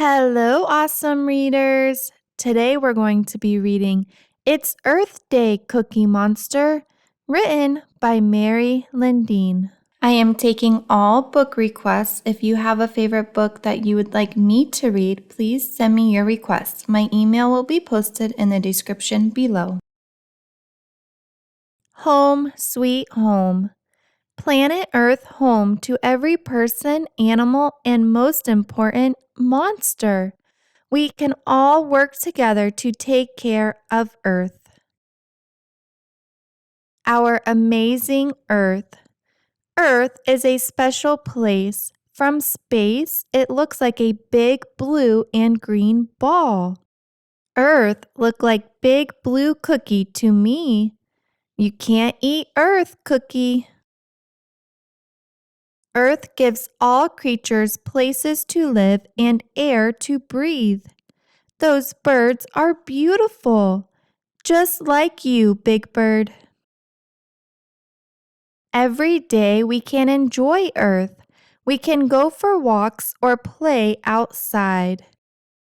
Hello, awesome readers! Today we're going to be reading It's Earth Day, Cookie Monster, written by Mary Lindeen. I am taking all book requests. If you have a favorite book that you would like me to read, please send me your requests. My email will be posted in the description below. Home, sweet home. Planet Earth home to every person, animal, and most important, monster. We can all work together to take care of Earth. Our amazing Earth. Earth is a special place. From space, it looks like a big blue and green ball. Earth looked like big blue cookie to me. You can't eat Earth, Cookie. Earth gives all creatures places to live and air to breathe. Those birds are beautiful, just like you, Big Bird. Every day we can enjoy Earth. We can go for walks or play outside.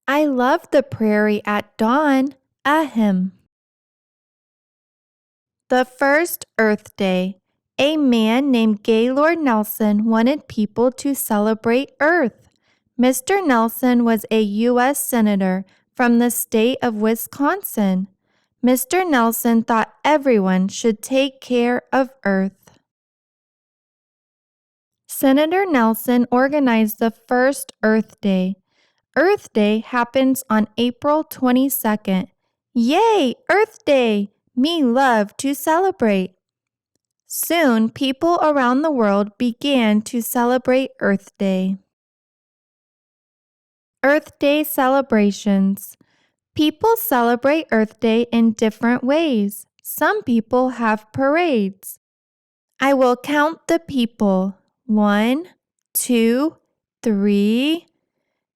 I love the prairie at dawn. Ahem. The first Earth Day. A man named Gaylord Nelson wanted people to celebrate Earth. Mr. Nelson was a U.S. Senator from the state of Wisconsin. Mr. Nelson thought everyone should take care of Earth. Senator Nelson organized the first Earth Day. Earth Day happens on April 22nd. Yay, Earth Day! Me love to celebrate. Soon, people around the world began to celebrate Earth Day. Earth Day celebrations. People celebrate Earth Day in different ways. Some people have parades. I will count the people. 1, 2, 3.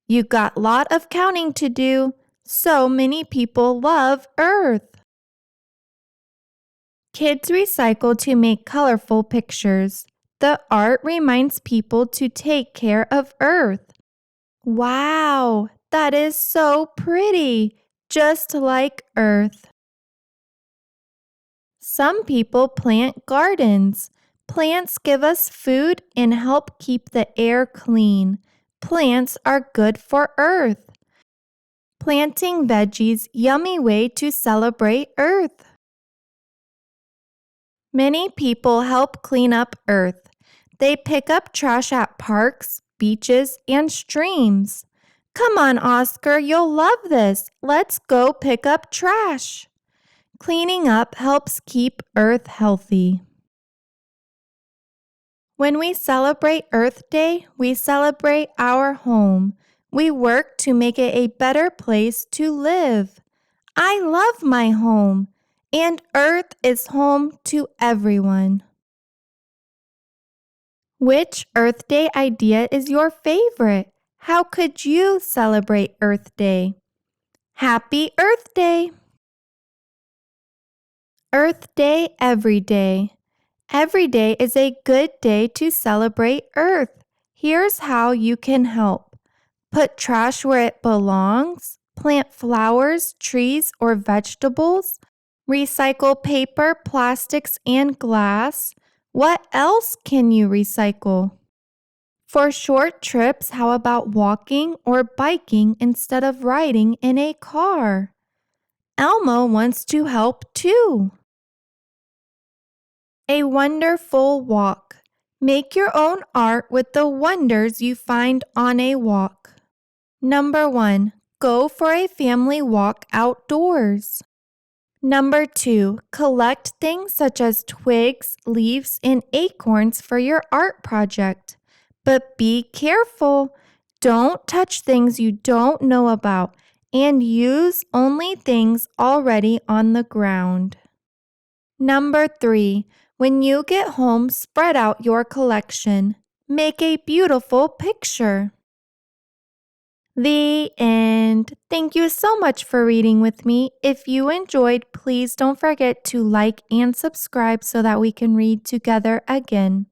You got a lot of counting to do. So many people love Earth. Kids recycle to make colorful pictures. The art reminds people to take care of Earth. Wow, that is so pretty, just like Earth. Some people plant gardens. Plants give us food and help keep the air clean. Plants are good for Earth. Planting veggies, yummy way to celebrate Earth. Many people help clean up Earth. They pick up trash at parks, beaches, and streams. Come on, Oscar, you'll love this. Let's go pick up trash. Cleaning up helps keep Earth healthy. When we celebrate Earth Day, we celebrate our home. We work to make it a better place to live. I love my home. And Earth is home to everyone. Which Earth Day idea is your favorite? How could you celebrate Earth Day? Happy Earth Day! Earth Day every day. Every day is a good day to celebrate Earth. Here's how you can help. Put trash where it belongs. Plant flowers, trees, or vegetables. Recycle paper, plastics, and glass. What else can you recycle? For short trips, how about walking or biking instead of riding in a car? Elmo wants to help too. A wonderful walk. Make your own art with the wonders you find on a walk. Number 1, go for a family walk outdoors. Number 2, collect things such as twigs, leaves, and acorns for your art project. But be careful. Don't touch things you don't know about and use only things already on the ground. Number 3, when you get home, spread out your collection. Make a beautiful picture. The end. Thank you so much for reading with me. If you enjoyed, please don't forget to like and subscribe so that we can read together again.